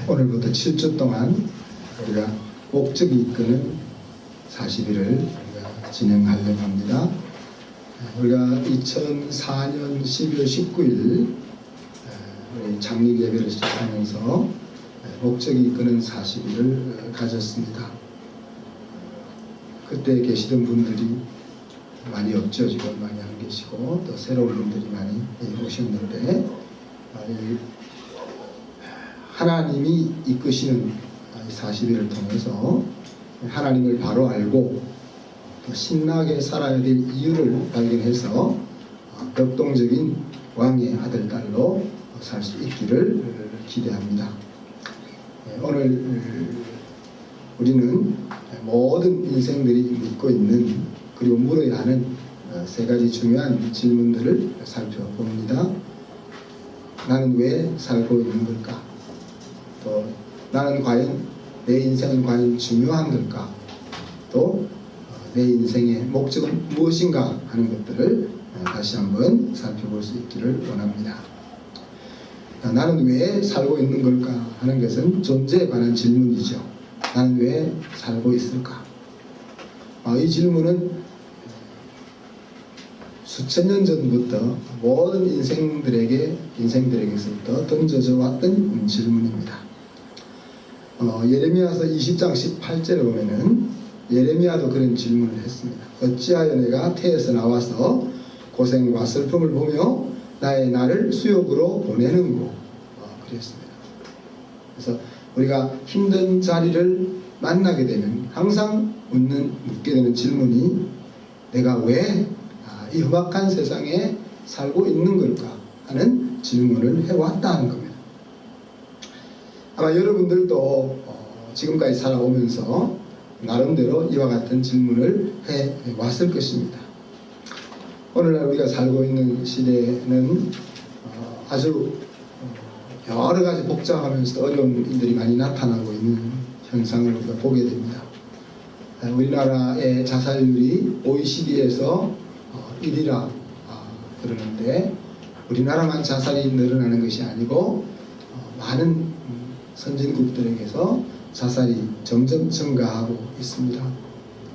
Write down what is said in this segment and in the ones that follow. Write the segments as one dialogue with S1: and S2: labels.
S1: 오늘부터 7주 동안 우리가 목적이 이끄는 40일을 우리가 진행하려고 합니다. 우리가 2004년 12월 19일 우리 장립 예배를 시작하면서 목적이 이끄는 40일을 가졌습니다. 그때 계시던 분들이 많이 없죠. 지금 많이 안 계시고 또 새로운 분들이 많이 오셨는데 하나님이 이끄시는 40일을 통해서 하나님을 바로 알고 또 신나게 살아야 될 이유를 발견해서 격동적인 왕의 아들, 딸로 살 수 있기를 기대합니다. 오늘 우리는 모든 인생들이 묻고 있는 그리고 물어야 하는 세 가지 중요한 질문들을 살펴봅니다. 나는 왜 살고 있는 걸까? 또 나는 과연 내 인생은 과연 중요한 걸까? 또 내 인생의 목적은 무엇인가 하는 것들을 다시 한번 살펴볼 수 있기를 원합니다. 나는 왜 살고 있는 걸까 하는 것은 존재에 관한 질문이죠. 나는 왜 살고 있을까? 이 질문은 수천 년 전부터 모든 인생들에게서부터 던져져 왔던 질문입니다. 예레미야서 20장 18절에 보면은 예레미야도 그런 질문을 했습니다. 어찌하여 내가 태에서 나와서 고생과 슬픔을 보며 나의 날을 수욕으로 보내는고 그랬습니다. 그래서 우리가 힘든 자리를 만나게 되면 항상 묻게 되는 질문이 내가 왜 이 험악한 세상에 살고 있는 걸까 하는 질문을 해왔다는 겁니다. 아마 여러분들도 지금까지 살아오면서 나름대로 이와 같은 질문을 해왔을 것입니다. 오늘날 우리가 살고 있는 시대에는 아주 여러 가지 복잡하면서 어려운 일들이 많이 나타나고 있는 현상을 우리가 보게 됩니다. 우리나라의 자살률이 OECD에서 1위라 그러는데 우리나라만 자살이 늘어나는 것이 아니고 많은 선진국들에게서 자살이 점점 증가하고 있습니다.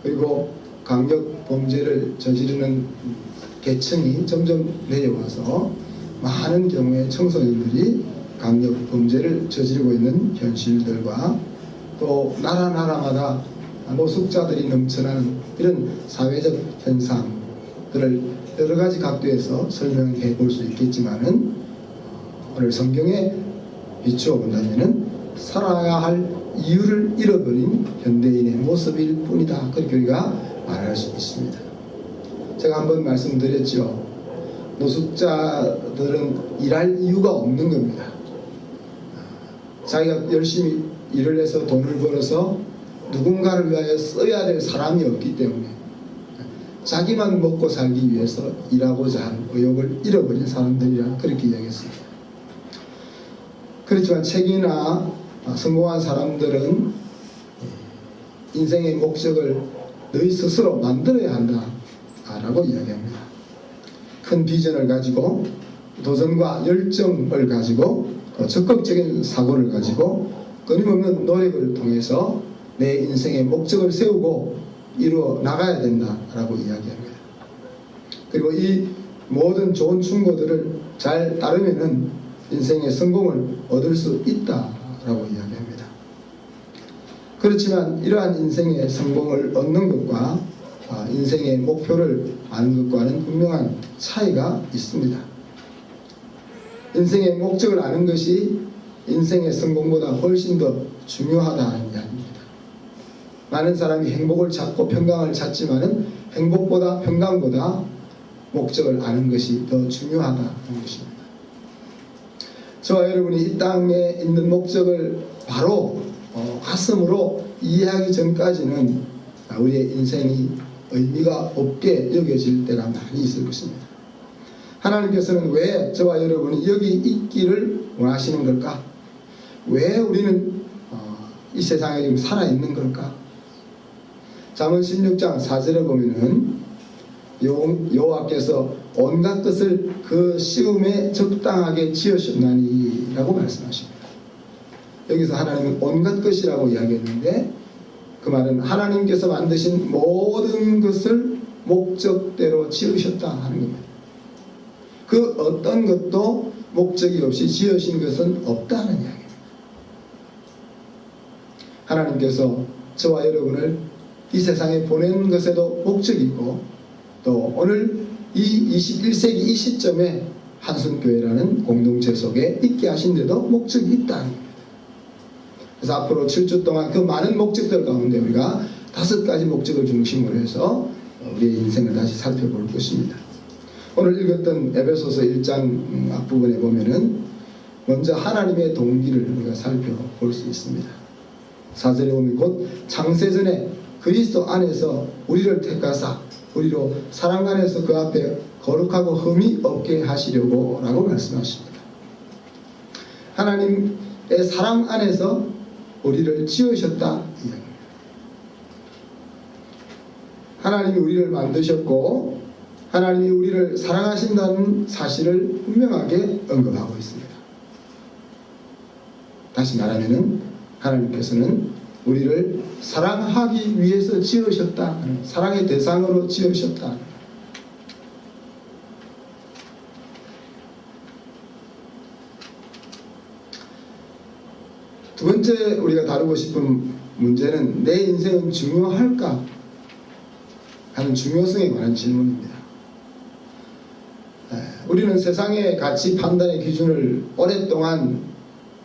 S1: 그리고 강력 범죄를 저지르는 계층이 점점 내려와서 많은 경우에 청소년들이 강력 범죄를 저지르고 있는 현실들과 또 나라마다 노숙자들이 넘쳐나는 이런 사회적 현상들을 여러 가지 각도에서 설명해 볼 수 있겠지만은 오늘 성경에 비추어 본다면은 살아야 할 이유를 잃어버린 현대인의 모습일 뿐이다. 그렇게 우리가 말할 수 있습니다. 제가 한번 말씀드렸죠. 노숙자들은 일할 이유가 없는 겁니다. 자기가 열심히 일을 해서 돈을 벌어서 누군가를 위하여 써야 될 사람이 없기 때문에 자기만 먹고 살기 위해서 일하고자 한 의욕을 잃어버린 사람들이라 그렇게 이야기했습니다. 그렇지만 책이나 성공한 사람들은 인생의 목적을 너희 스스로 만들어야 한다라고 이야기합니다. 큰 비전을 가지고 도전과 열정을 가지고 적극적인 사고를 가지고 끊임없는 노력을 통해서 내 인생의 목적을 세우고 이루어 나가야 된다라고 이야기합니다. 그리고 이 모든 좋은 충고들을 잘 따르면은 인생의 성공을 얻을 수 있다라고 이야기합니다. 그렇지만 이러한 인생의 성공을 얻는 것과 인생의 목표를 아는 것과는 분명한 차이가 있습니다. 인생의 목적을 아는 것이 인생의 성공보다 훨씬 더 중요하다는 이야기입니다. 많은 사람이 행복을 찾고 평강을 찾지만은 행복보다 평강보다 목적을 아는 것이 더 중요하다는 것입니다. 저와 여러분이 이 땅에 있는 목적을 바로 가슴으로 이해하기 전까지는 우리의 인생이 의미가 없게 여겨질 때가 많이 있을 것입니다. 하나님께서는 왜 저와 여러분이 여기 있기를 원하시는 걸까? 왜 우리는 이 세상에 지금 살아있는 걸까? 잠언 16장 4절에 보면은 여호와께서 온갖 것을 그 시음에 적당하게 지으셨나니 라고 말씀하십니다. 여기서 하나님은 온갖 것이라고 이야기했는데 그 말은 하나님께서 만드신 모든 것을 목적대로 지으셨다 하는 겁니다. 그 어떤 것도 목적이 없이 지으신 것은 없다는 이야기입니다. 하나님께서 저와 여러분을 이 세상에 보낸 것에도 목적이 있고 또 오늘 이 21세기 이 시점에 한순교회라는 공동체 속에 있게 하신 데도 목적이 있다는 겁니다. 그래서 앞으로 7주 동안 그 많은 목적들 가운데 우리가 5가지 목적을 중심으로 해서 우리의 인생을 다시 살펴볼 것입니다. 오늘 읽었던 에베소서 1장 앞부분에 보면은 먼저 하나님의 동기를 우리가 살펴볼 수 있습니다. 4절에 보면 곧 창세전에 그리스도 안에서 우리를 택하사 우리로 사랑 안에서 그 앞에 거룩하고 흠이 없게 하시려고 라고 말씀하십니다. 하나님의 사랑 안에서 우리를 지으셨다. 하나님이 우리를 만드셨고 하나님이 우리를 사랑하신다는 사실을 분명하게 언급하고 있습니다. 다시 말하면은 하나님께서는 우리를 사랑하기 위해서 지으셨다. 사랑의 대상으로 지으셨다. 두 번째 우리가 다루고 싶은 문제는 내 인생은 중요할까 하는 중요성에 관한 질문입니다. 우리는 세상의 가치 판단의 기준을 오랫동안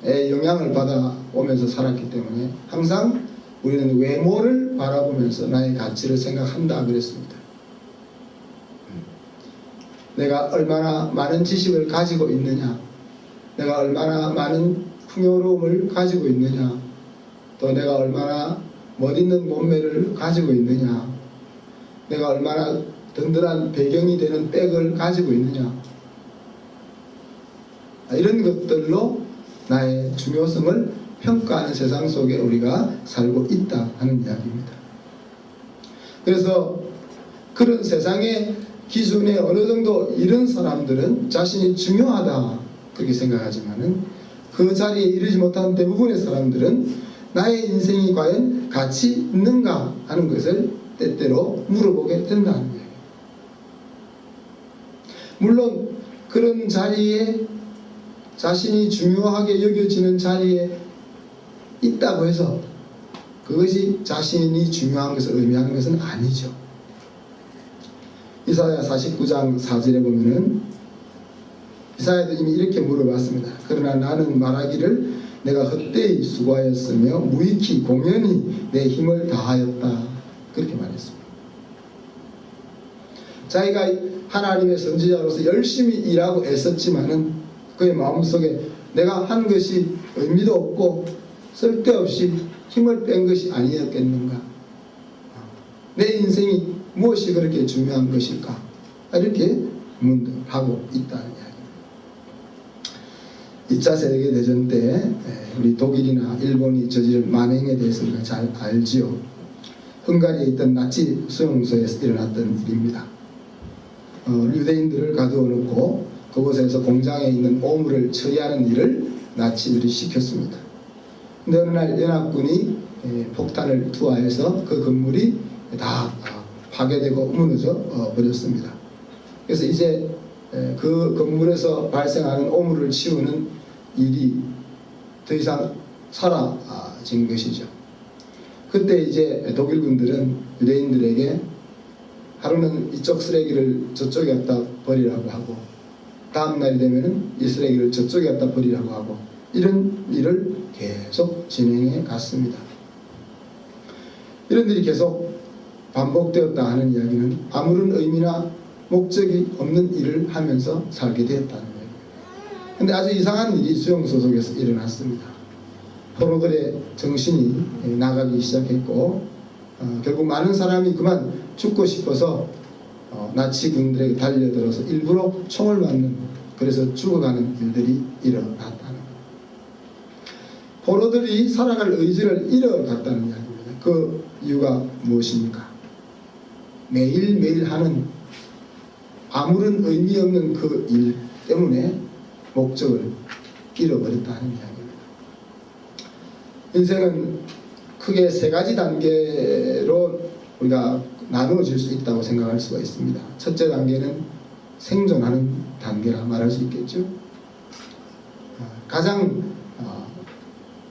S1: 영향을 받아오면서 살았기 때문에 항상 우리는 외모를 바라보면서 나의 가치를 생각한다 그랬습니다. 내가 얼마나 많은 지식을 가지고 있느냐, 내가 얼마나 많은 풍요로움을 가지고 있느냐, 또 내가 얼마나 멋있는 몸매를 가지고 있느냐, 내가 얼마나 든든한 배경이 되는 백을 가지고 있느냐, 이런 것들로 나의 중요성을 평가하는 세상 속에 우리가 살고 있다 하는 이야기입니다. 그래서 그런 세상의 기준에 어느 정도 이른 사람들은 자신이 중요하다 그렇게 생각하지만은 그 자리에 이르지 못한 대부분의 사람들은 나의 인생이 과연 가치 있는가 하는 것을 때때로 물어보게 된다는 거예요. 물론 그런 자리에 자신이 중요하게 여겨지는 자리에 있다고 해서 그것이 자신이 중요한 것을 의미하는 것은 아니죠. 이사야 49장 4절에 보면은 이사야도 이미 이렇게 물어봤습니다. 그러나 나는 말하기를 내가 헛되이 수고하였으며 무익히 공연히 내 힘을 다하였다. 그렇게 말했습니다. 자기가 하나님의 선지자로서 열심히 일하고 애썼지만은 그의 마음속에 내가 한 것이 의미도 없고 쓸데없이 힘을 뺀 것이 아니었겠는가? 내 인생이 무엇이 그렇게 중요한 것일까? 이렇게 문득하고 있다는 이야기입니다. 2차 세계대전 때 우리 독일이나 일본이 저지른 만행에 대해서 우리가 잘 알지요. 헝가리에 있던 나치 수용소에서 일어났던 일입니다. 유대인들을 가두어 놓고 그곳에서 공장에 있는 오물을 처리하는 일을 나치들이 시켰습니다. 근데 어느 날 연합군이 폭탄을 투하해서 그 건물이 다 파괴되고 무너져 버렸습니다. 그래서 이제 그 건물에서 발생하는 오물을 치우는 일이 더 이상 사라진 것이죠. 그때 이제 독일군들은 유대인들에게 하루는 이쪽 쓰레기를 저쪽에 갖다 버리라고 하고 다음 날이 되면은 이 쓰레기를 저쪽에 갖다 버리라고 하고 이런 일을 계속 진행해 갔습니다. 이런 일이 계속 반복되었다 하는 이야기는 아무런 의미나 목적이 없는 일을 하면서 살게 되었다는 거예요. 그런데 아주 이상한 일이 수용소 속에서 일어났습니다. 포로들의 정신이 나가기 시작했고 결국 많은 사람이 그만 죽고 싶어서 나치군들에게 달려들어서 일부러 총을 맞는 그래서 죽어가는 일들이 일어났다는 거예요. 포로들이 살아갈 의지를 잃어갔다는 이야기입니다. 그 이유가 무엇입니까? 매일매일 하는 아무런 의미 없는 그 일 때문에 목적을 잃어버렸다는 이야기입니다. 인생은 크게 세 가지 단계로 우리가 나누어질 수 있다고 생각할 수가 있습니다. 첫째 단계는 생존하는 단계라 말할 수 있겠죠. 가장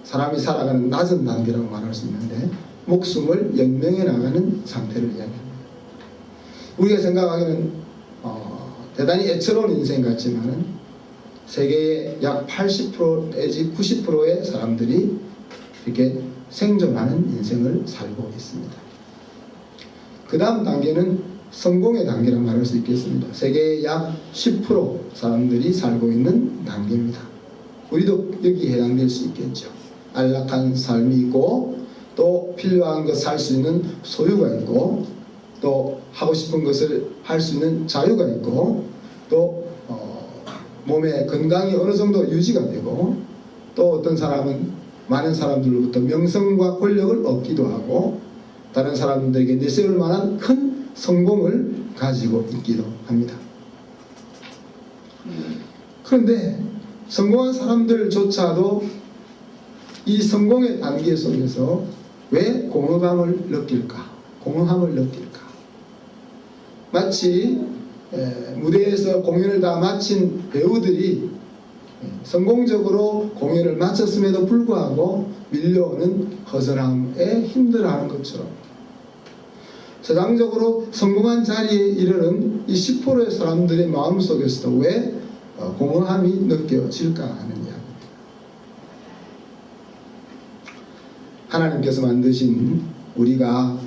S1: 사람이 살아가는 낮은 단계라고 말할 수 있는데 목숨을 연명해 나가는 상태를 이야기합니다. 우리가 생각하기에는 대단히 애처로운 인생 같지만은 세계의 약 80% 내지 90%의 사람들이 이렇게 생존하는 인생을 살고 있습니다. 그 다음 단계는 성공의 단계라고 말할 수 있겠습니다. 세계의 약 10% 사람들이 살고 있는 단계입니다. 우리도 여기에 해당될 수 있겠죠. 안락한 삶이 있고 또 필요한 것 살 수 있는 소유가 있고 또 하고 싶은 것을 할 수 있는 자유가 있고 또 몸의 건강이 어느 정도 유지가 되고 또 어떤 사람은 많은 사람들로부터 명성과 권력을 얻기도 하고 다른 사람들에게 내세울 만한 큰 성공을 가지고 있기도 합니다. 그런데 성공한 사람들조차도 이 성공의 단계 속에서 왜 공허함을 느낄까? 공허함을 느낄까? 마치 무대에서 공연을 다 마친 배우들이 성공적으로 공연을 마쳤음에도 불구하고 밀려오는 허전함에 힘들어하는 것처럼 세상적으로 성공한 자리에 이르는 이 10%의 사람들의 마음속에서도 왜 공허함이 느껴질까 하는 이야기입니다. 하나님께서 만드신 우리가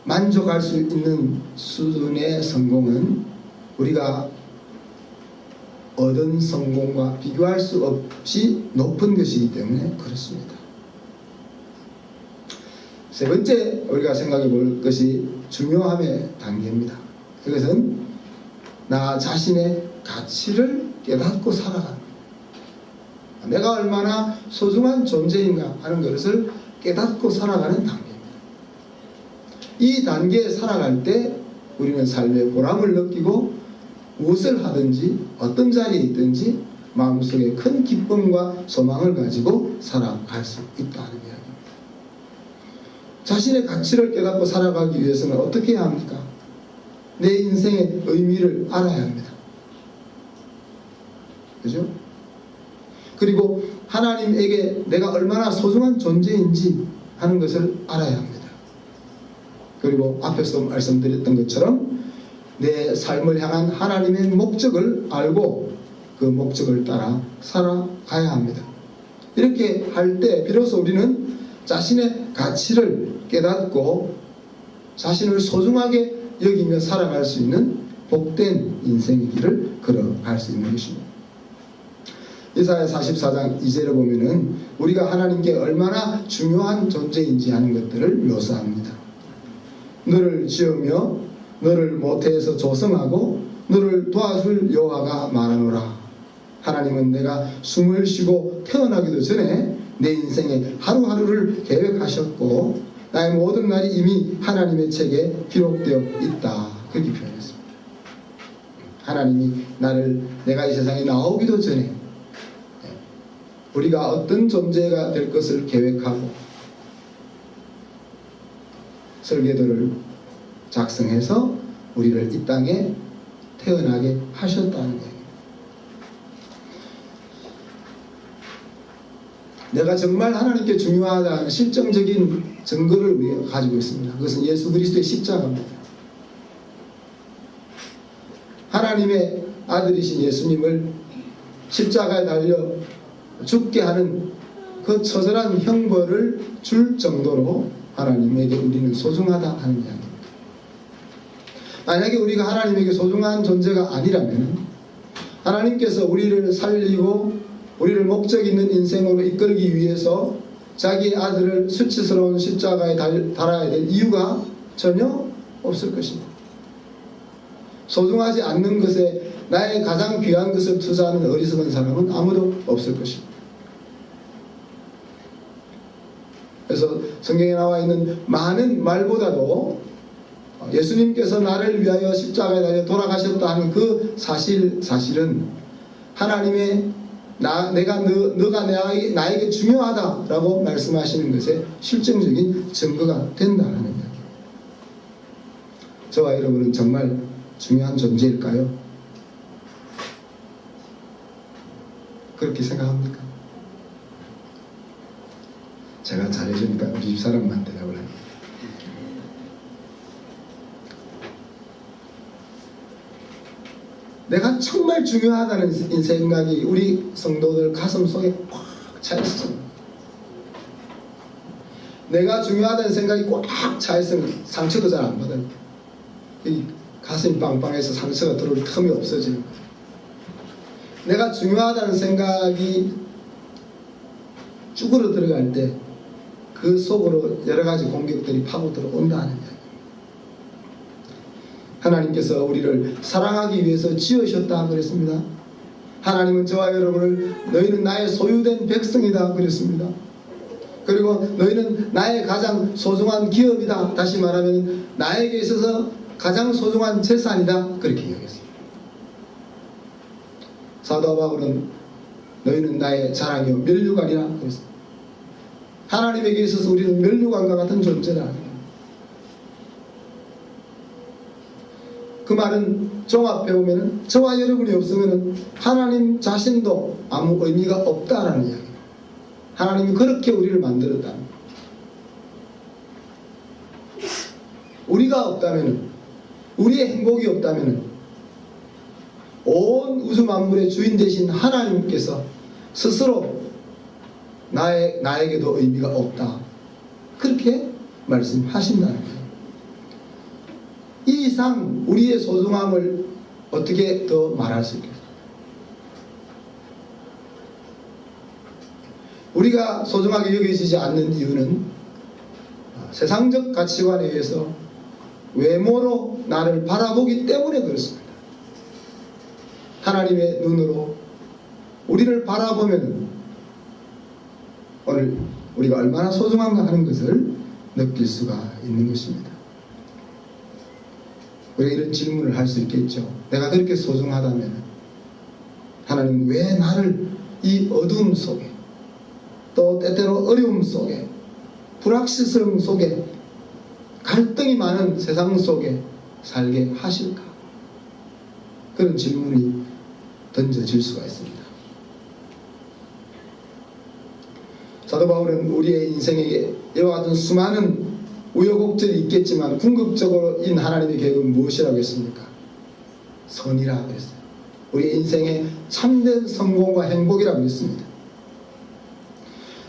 S1: 만족할 수 있는 수준의 성공은 우리가 얻은 성공과 비교할 수 없이 높은 것이기 때문에 그렇습니다. 세 번째 우리가 생각해 볼 것이 중요함의 단계입니다. 이것은 나 자신의 가치를 깨닫고 살아가는 것. 내가 얼마나 소중한 존재인가 하는 것을 깨닫고 살아가는 단계입니다. 이 단계에 살아갈 때 우리는 삶의 보람을 느끼고 무엇을 하든지 어떤 자리에 있든지 마음속에 큰 기쁨과 소망을 가지고 살아갈 수 있다는 이야기입니다. 자신의 가치를 깨닫고 살아가기 위해서는 어떻게 해야 합니까? 내 인생의 의미를 알아야 합니다. 그죠? 그리고 하나님에게 내가 얼마나 소중한 존재인지 하는 것을 알아야 합니다. 그리고 앞에서 말씀드렸던 것처럼 내 삶을 향한 하나님의 목적을 알고 그 목적을 따라 살아가야 합니다. 이렇게 할 때 비로소 우리는 자신의 가치를 깨닫고 자신을 소중하게 여기며 살아갈 수 있는 복된 인생의 길을 걸어갈 수 있는 것입니다. 이사야 44장 2절에 보면은 우리가 하나님께 얼마나 중요한 존재인지 하는 것들을 묘사합니다. 너를 지으며 너를 모태에서 조성하고 너를 도와줄 여호와가 말하노라. 하나님은 내가 숨을 쉬고 태어나기도 전에 내 인생의 하루하루를 계획하셨고 나의 모든 날이 이미 하나님의 책에 기록되어 있다. 그렇게 표현했습니다. 하나님이 나를 내가 이 세상에 나오기도 전에 우리가 어떤 존재가 될 것을 계획하고 설계도를 작성해서 우리를 이 땅에 태어나게 하셨다는 얘기입니다. 내가 정말 하나님께 중요하다는 실정적인 증거를 우리가 가지고 있습니다. 그것은 예수 그리스도의 십자가입니다. 하나님의 아들이신 예수님을 십자가에 달려 죽게 하는 그 처절한 형벌을 줄 정도로 하나님에게 우리는 소중하다 하는 이야기입니다. 만약에 우리가 하나님에게 소중한 존재가 아니라면 하나님께서 우리를 살리고 우리를 목적 있는 인생으로 이끌기 위해서 자기의 아들을 수치스러운 십자가에 달아야 될 이유가 전혀 없을 것입니다. 소중하지 않는 것에 나의 가장 귀한 것을 투자하는 어리석은 사람은 아무도 없을 것입니다. 그래서 성경에 나와 있는 많은 말보다도 예수님께서 나를 위하여 십자가에 달려 돌아가셨다 하는 그 사실은 하나님의 너가 나에게 중요하다라고 말씀하시는 것에 실증적인 증거가 된다는 이야기. 저와 여러분은 정말 중요한 존재일까요? 그렇게 생각합니까? 제가 잘해주니까 우리 집사람만 대답을 합니다. 내가 정말 중요하다는 생각이 우리 성도들 가슴속에 꽉 차있습니다. 내가 중요하다는 생각이 꽉 차있으면 상처도 잘 안 받아요. 이 가슴이 빵빵해서 상처가 들어올 틈이 없어지는 거예요. 내가 중요하다는 생각이 쭈그러 들어갈 때 그 속으로 여러 가지 공격들이 파고 들어온다는 이야기. 하나님께서 우리를 사랑하기 위해서 지으셨다 그랬습니다. 하나님은 저와 여러분을 너희는 나의 소유된 백성이다 그랬습니다. 그리고 너희는 나의 가장 소중한 기업이다. 다시 말하면 나에게 있어서 가장 소중한 재산이다. 그렇게 이야기했습니다. 사도 바울은 너희는 나의 자랑이요 면류관이라 그랬습니다. 하나님에게 있어서 우리는 면류관과 같은 존재다. 그 말은 종합해 보면은 저와 여러분이 없으면은 하나님 자신도 아무 의미가 없다라는 이야기입니다. 하나님이 그렇게 우리를 만들었다. 우리가 없다면은, 우리의 행복이 없다면은 온 우주 만물의 주인 되신 하나님께서 스스로 나에게도 의미가 없다. 그렇게 말씀하신다는 거예요. 이 이상 우리의 소중함을 어떻게 더 말할 수 있겠어요? 우리가 소중하게 여겨지지 않는 이유는 세상적 가치관에 의해서 외모로 나를 바라보기 때문에 그렇습니다. 하나님의 눈으로 우리를 바라보면 오늘 우리가 얼마나 소중한가 하는 것을 느낄 수가 있는 것입니다. 우리가 이런 질문을 할 수 있겠죠. 내가 그렇게 소중하다면 하나님은 왜 나를 이 어두움 속에, 또 때때로 어려움 속에, 불확실성 속에, 갈등이 많은 세상 속에 살게 하실까? 그런 질문이 던져질 수가 있습니다. 사도 바울은 우리의 인생에 이와 같은 수많은 우여곡절이 있겠지만 궁극적으로인 하나님의 계획은 무엇이라고 했습니까? 선이라고 했어요. 우리 인생의 참된 성공과 행복이라고 했습니다.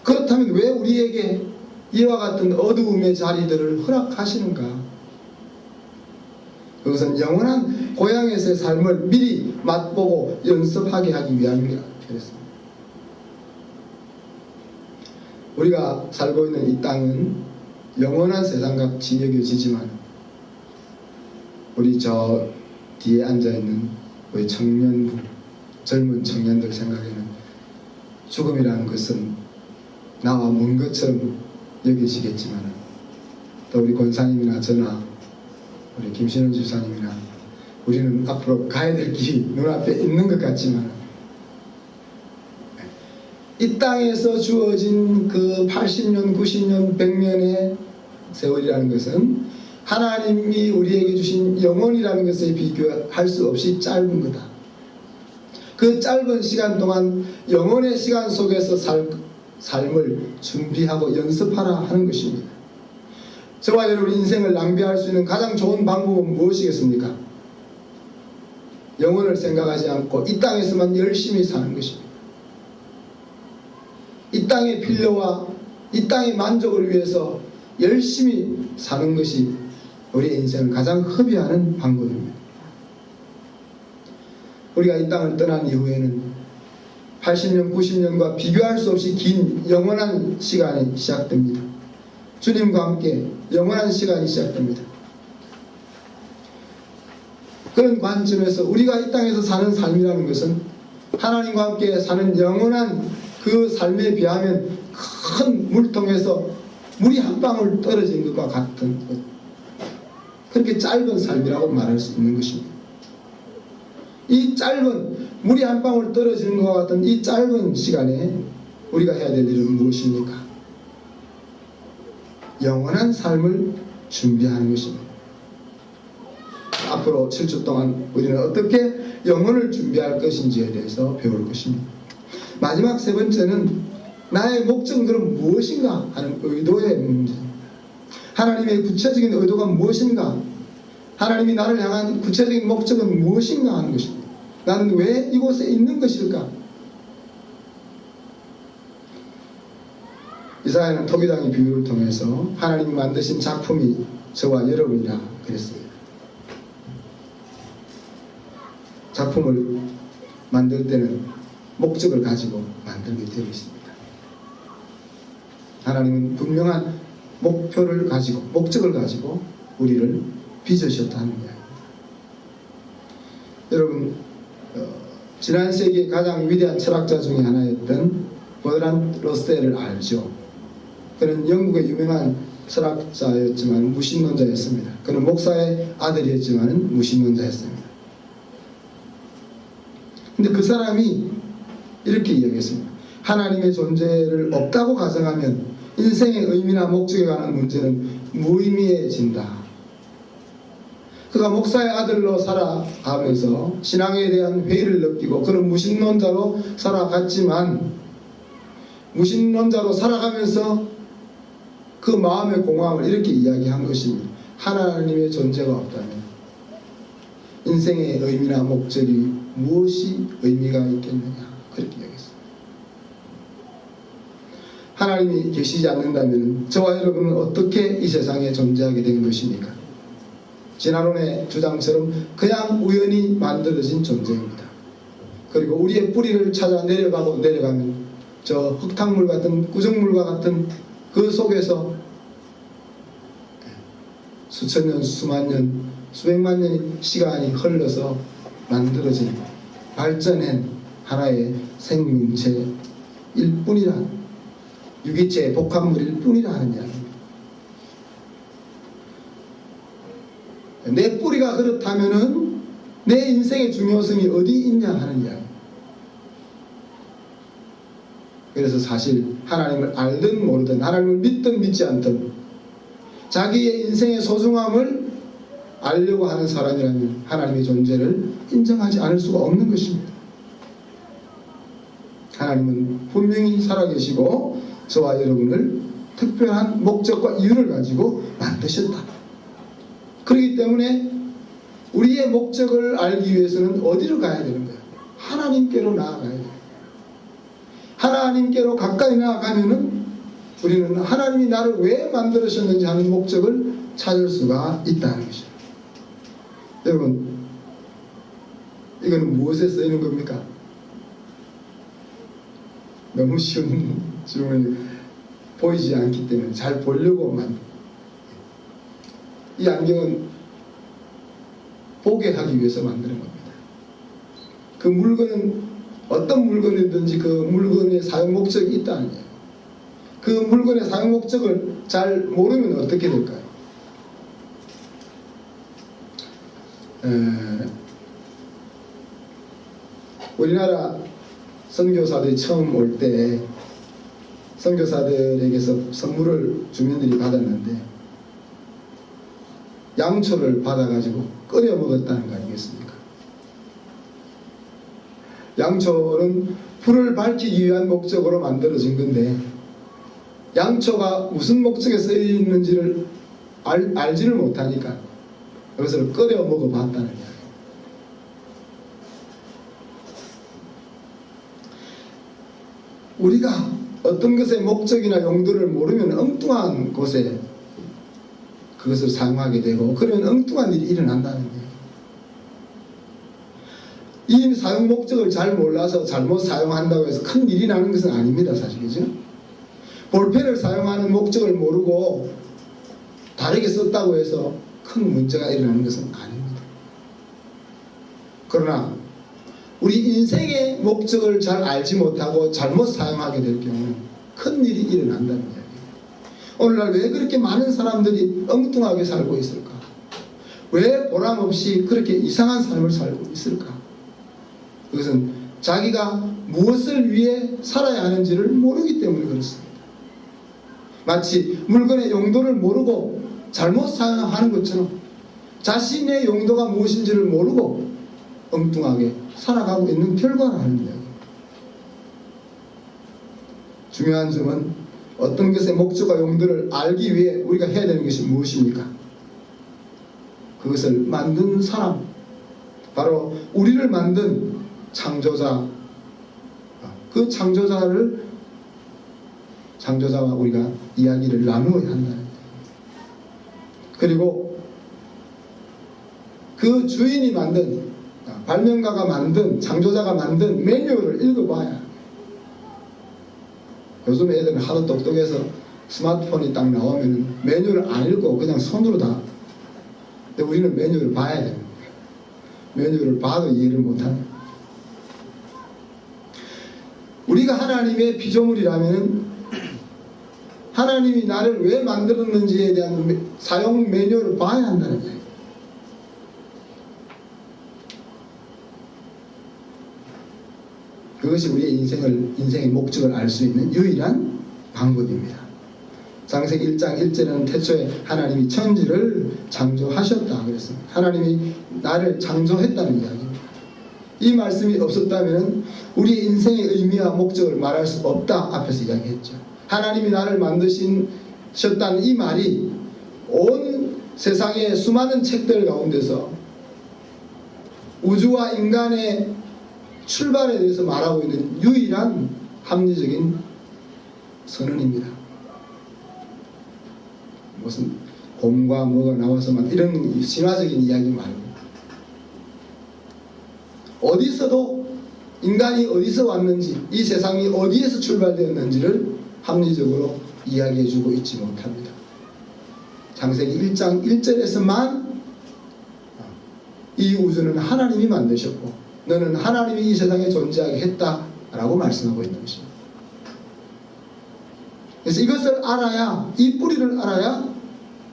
S1: 그렇다면 왜 우리에게 이와 같은 어두움의 자리들을 허락하시는가? 그것은 영원한 고향에서의 삶을 미리 맛보고 연습하게 하기 위함이라 그랬습니다. 우리가 살고 있는 이 땅은 영원한 세상같이 여겨지지만 우리 저 뒤에 앉아있는 우리 청년부, 젊은 청년들 생각에는 죽음이라는 것은 나와 먼 것처럼 여겨지겠지만 또 우리 권사님이나 저나 우리 김신원 집사님이나 우리는 앞으로 가야 될 길이 눈앞에 있는 것 같지만 이 땅에서 주어진 그 80년, 90년, 100년의 세월이라는 것은 하나님이 우리에게 주신 영혼이라는 것에 비교할 수 없이 짧은 거다. 그 짧은 시간 동안 영혼의 시간 속에서 삶을 준비하고 연습하라 하는 것입니다. 저와 여러분 인생을 낭비할 수 있는 가장 좋은 방법은 무엇이겠습니까? 영혼을 생각하지 않고 이 땅에서만 열심히 사는 것입니다. 이 땅의 필요와 이 땅의 만족을 위해서 열심히 사는 것이 우리의 인생을 가장 허비하는 방법입니다. 우리가 이 땅을 떠난 이후에는 80년, 90년과 비교할 수 없이 긴 영원한 시간이 시작됩니다. 주님과 함께 영원한 시간이 시작됩니다. 그런 관점에서 우리가 이 땅에서 사는 삶이라는 것은 하나님과 함께 사는 영원한 그 삶에 비하면 큰 물통에서 물이 한 방울 떨어진 것과 같은 것, 그렇게 짧은 삶이라고 말할 수 있는 것입니다. 이 짧은 물이 한 방울 떨어지는 것과 같은 이 짧은 시간에 우리가 해야 될 일은 무엇입니까? 영원한 삶을 준비하는 것입니다. 앞으로 7주 동안 우리는 어떻게 영혼을 준비할 것인지에 대해서 배울 것입니다. 마지막 세 번째는 나의 목적은 그럼 무엇인가 하는 의도의 문제입니다. 하나님의 구체적인 의도가 무엇인가? 하나님이 나를 향한 구체적인 목적은 무엇인가 하는 것입니다. 나는 왜 이곳에 있는 것일까? 이사야는 토기장의 비유를 통해서 하나님이 만드신 작품이 저와 여러분이라 그랬어요. 작품을 만들 때는 목적을 가지고 만들게 되어 있습니다. 하나님은 분명한 목표를 가지고 목적을 가지고 우리를 빚으셨다는 이야기입니다. 여러분, 지난 세기의 가장 위대한 철학자 중에 하나였던 버트란드 러셀을 알죠? 그는 영국의 유명한 철학자였지만 무신론자였습니다. 그는 목사의 아들이었지만 무신론자였습니다. 근데 그 사람이 이렇게 이야기했습니다. 하나님의 존재를 없다고 가정하면 인생의 의미나 목적에 관한 문제는 무의미해진다. 그가 목사의 아들로 살아가면서 신앙에 대한 회의를 느끼고 그는 무신론자로 살아갔지만 무신론자로 살아가면서 그 마음의 공허함을 이렇게 이야기한 것입니다. 하나님의 존재가 없다면 인생의 의미나 목적이 무엇이 의미가 있겠느냐, 그렇게 이야기했습니다. 하나님이 계시지 않는다면 저와 여러분은 어떻게 이 세상에 존재하게 된 것입니까? 진화론의 주장처럼 그냥 우연히 만들어진 존재입니다. 그리고 우리의 뿌리를 찾아 내려가면 저 흙탕물 같은 구정물과 같은 그 속에서 수천 년, 수만 년, 수백만 년의 시간이 흘러서 만들어진 발전한 하나의 생명체일 뿐이라, 유기체의 복합물일 뿐이라 하는 이야기입니다. 내 뿌리가 그렇다면은 내 인생의 중요성이 어디 있냐 하는 이야기. 그래서 사실 하나님을 알든 모르든, 하나님을 믿든 믿지 않든 자기의 인생의 소중함을 알려고 하는 사람이라면 하나님의 존재를 인정하지 않을 수가 없는 것입니다. 하나님은 분명히 살아계시고 저와 여러분을 특별한 목적과 이유를 가지고 만드셨다. 그렇기 때문에 우리의 목적을 알기 위해서는 어디로 가야 되는 거예요? 하나님께로 나아가야 돼요. 하나님께로 가까이 나아가면은 우리는 하나님이 나를 왜 만들으셨는지 하는 목적을 찾을 수가 있다는 것이죠. 여러분, 이거는 무엇에 쓰이는 겁니까? 너무 쉬운 질문이 보이지 않기 때문에 잘 보려고만. 이 안경은 보게 하기 위해서 만드는 겁니다. 그 물건은 어떤 물건이든지 그 물건의 사용 목적이 있다는 거예요. 그 물건의 사용 목적을 잘 모르면 어떻게 될까요? 우리나라 선교사들이 처음 올 때 선교사들에게서 선물을 주민들이 받았는데 양초를 받아가지고 끓여 먹었다는 거 아니겠습니까? 양초는 불을 밝히기 위한 목적으로 만들어진 건데 양초가 무슨 목적에 쓰이는지를 알지를 못하니까 그것을 끓여 먹어봤다는 이야기. 우리가 어떤 것의 목적이나 용도를 모르면 엉뚱한 곳에 그것을 사용하게 되고 그러면 엉뚱한 일이 일어난다는 거예요. 이 사용 목적을 잘 몰라서 잘못 사용한다고 해서 큰 일이 나는 것은 아닙니다. 사실이죠. 볼펜을 사용하는 목적을 모르고 다르게 썼다고 해서 큰 문제가 일어나는 것은 아닙니다. 그러나 우리 인생의 목적을 잘 알지 못하고 잘못 사용하게 될 경우는 큰 일이 일어난다는 이야기예요. 오늘날 왜 그렇게 많은 사람들이 엉뚱하게 살고 있을까? 왜 보람없이 그렇게 이상한 삶을 살고 있을까? 그것은 자기가 무엇을 위해 살아야 하는지를 모르기 때문에 그렇습니다. 마치 물건의 용도를 모르고 잘못 사용하는 것처럼 자신의 용도가 무엇인지를 모르고 엉뚱하게 살아가고 있는 결과라는 이야기입니다. 중요한 점은 어떤 것의 목적과 용도를 알기 위해 우리가 해야 되는 것이 무엇입니까? 그것을 만든 사람, 바로 우리를 만든 창조자, 그 창조자와 우리가 이야기를 나누어야 한다는. 그리고 그 주인이 만든, 발명가가 만든, 창조자가 만든 매뉴얼을 읽어봐야 합니다. 요즘 애들은 하도 똑똑해서 스마트폰이 딱 나오면 매뉴얼을 안 읽고 그냥 손으로 다. 근데 우리는 매뉴얼을 봐야 됩니다. 매뉴얼을 봐도 이해를 못합니다. 우리가 하나님의 피조물이라면 하나님이 나를 왜 만들었는지에 대한 사용 매뉴얼을 봐야 한다는 거예요. 그것이 우리의 인생의 목적을 알 수 있는 유일한 방법입니다. 창세기 1장 1절에는 태초에 하나님이 천지를 창조하셨다 그랬습니다. 하나님이 나를 창조했다는 이야기입니다. 이 말씀이 없었다면 우리의 인생의 의미와 목적을 말할 수 없다 앞에서 이야기했죠. 하나님이 나를 만드셨다는 이 말이 온 세상의 수많은 책들 가운데서 우주와 인간의 출발에 대해서 말하고 있는 유일한 합리적인 선언입니다. 무슨 곰과 뭐가 나와서 막 이런 신화적인 이야기 말고, 어디서도 인간이 어디서 왔는지, 이 세상이 어디에서 출발되었는지를 합리적으로 이야기해주고 있지 못합니다. 창세기 1장 1절에서만 이 우주는 하나님이 만드셨고 너는 하나님이 이 세상에 존재하게 했다라고 말씀하고 있는 것입니다. 그래서 이것을 알아야, 이 뿌리를 알아야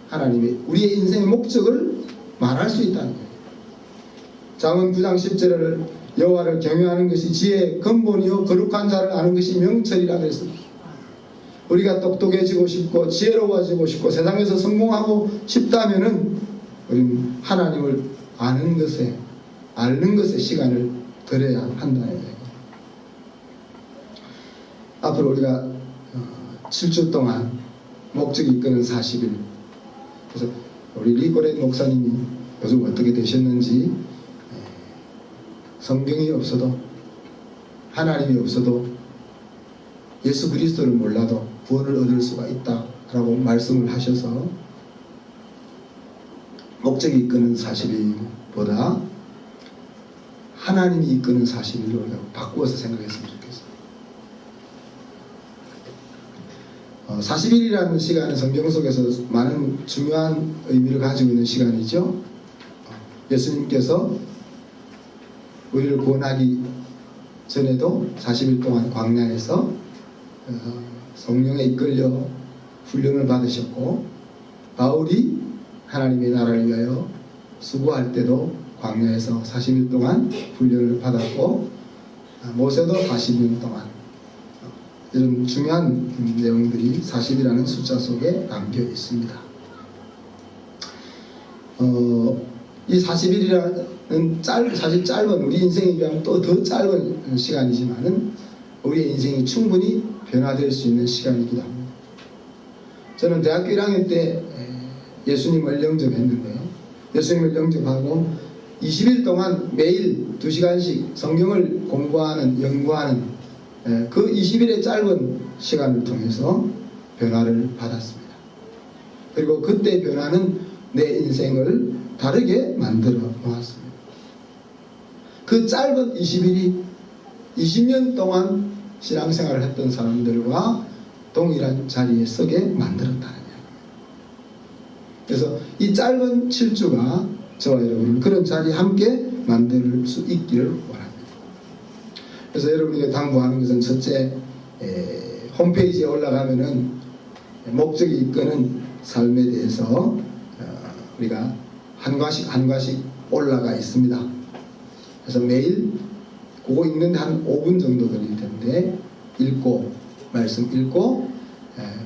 S1: 하나님이 우리의 인생의 목적을 말할 수 있다는 거예요. 잠언 9장 10절을 여호와를 경외하는 것이 지혜의 근본이요 거룩한 자를 아는 것이 명철이라 그랬습니다. 우리가 똑똑해지고 싶고 지혜로워지고 싶고 세상에서 성공하고 싶다면은 우리는 하나님을 아는 것에 시간을 들여야 한다는 얘기예요. 앞으로 우리가 7주 동안 목적이 이끄는 40일, 그래서 우리 리고렛 목사님이 요즘 어떻게 되셨는지, 성경이 없어도 하나님이 없어도 예수 그리스도를 몰라도 구원을 얻을 수가 있다라고 말씀을 하셔서 목적이 이끄는 40일보다 하나님이 이끄는 40일로 우리가 바꾸어서 생각했으면 좋겠어요. 40일이라는 시간은 성경 속에서 많은 중요한 의미를 가지고 있는 시간이죠. 예수님께서 우리를 구원하기 전에도 40일 동안 광야에서 성령에 이끌려 훈련을 받으셨고, 바울이 하나님의 나라를 위하여 수고할 때도 광야에서 40일 동안 훈련을 받았고, 모세도 40일 동안, 이런 중요한 내용들이 40이라는 숫자 속에 담겨 있습니다. 이 40일이라는 사실 짧은, 우리 인생에 비하면 또 더 짧은 시간이지만은 우리의 인생이 충분히 변화될 수 있는 시간이기도 합니다. 저는 대학교 1학년 때 예수님을 영접했는데요. 예수님을 영접하고 20일 동안 매일 2시간씩 성경을 공부하는, 연구하는 그 20일의 짧은 시간을 통해서 변화를 받았습니다. 그리고 그때 변화는 내 인생을 다르게 만들어 놓았습니다. 그 짧은 20일이 20년 동안 신앙생활을 했던 사람들과 동일한 자리에 서게 만들었다는 이야기입니다. 그래서 이 짧은 7주가 저와 여러분을 그런 자리에 함께 만들 수 있기를 원합니다. 그래서 여러분에게 당부하는 것은, 첫째, 홈페이지에 올라가면은 목적이 이끄는 삶에 대해서 우리가 한 과씩 올라가 있습니다. 그래서 매일 그거 읽는데 한 5분 정도 걸릴 텐데 말씀 읽고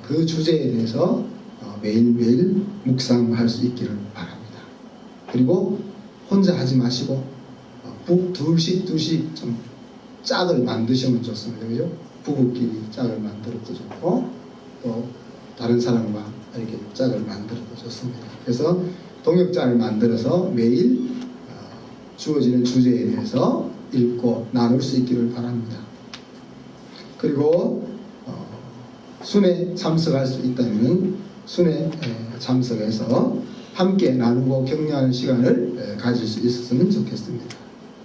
S1: 그 주제에 대해서 매일매일 묵상할 수 있기를 바랍니다. 그리고 혼자 하지 마시고 둘씩 좀 짝을 만드시면 좋습니다. 그죠? 부부끼리 짝을 만들어도 좋고 또 다른 사람과 이렇게 짝을 만들어도 좋습니다. 그래서 동역장을 만들어서 매일 주어지는 주제에 대해서 읽고 나눌 수 있기를 바랍니다. 그리고 순회 참석할 수 있다면 순회 참석해서 함께 나누고 격려하는 시간을 가질 수 있었으면 좋겠습니다.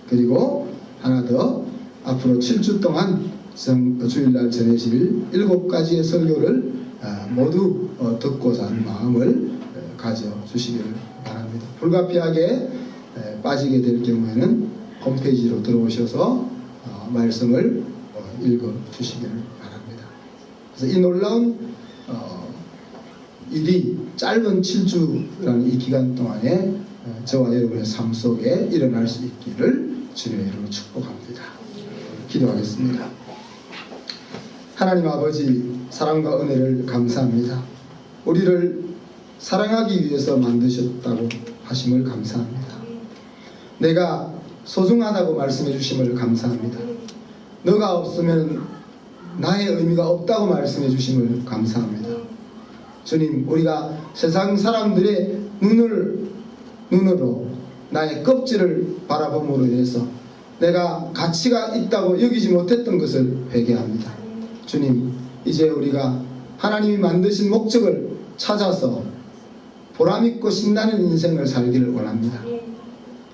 S1: 그리고 하나 더, 앞으로 7주 동안 주일날 전해질 7가지의 설교를 모두 듣고자 하는 마음을 가져주시기를 바랍니다. 불가피하게 빠지게 될 경우에는 홈페이지로 들어오셔서 말씀을 읽어주시기를 바랍니다. 그래서 이 놀라운 일이 짧은 7주라는 이 기간 동안에 저와 여러분의 삶 속에 일어날 수 있기를 주님의 이름으로 축복합니다. 기도하겠습니다. 하나님 아버지, 사랑과 은혜를 감사합니다. 우리를 사랑하기 위해서 만드셨다고 하심을 감사합니다. 내가 소중하다고 말씀해 주심을 감사합니다. 너가 없으면 나의 의미가 없다고 말씀해 주심을 감사합니다. 주님, 우리가 세상 사람들의 눈으로 나의 껍질을 바라봄으로 인해서 내가 가치가 있다고 여기지 못했던 것을 회개합니다. 주님, 이제 우리가 하나님이 만드신 목적을 찾아서 보람있고 신나는 인생을 살기를 원합니다.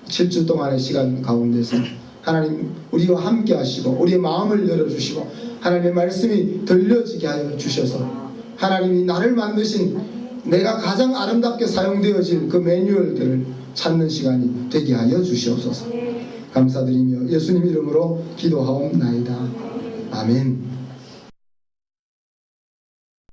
S1: 7주 동안의 시간 가운데서 하나님 우리와 함께 하시고 우리의 마음을 열어주시고 하나님의 말씀이 들려지게 하여 주셔서 하나님이 나를 만드신 내가 가장 아름답게 사용되어질 그 매뉴얼들을 찾는 시간이 되게 하여 주시옵소서. 감사드리며 예수님 이름으로 기도하옵나이다. 아멘.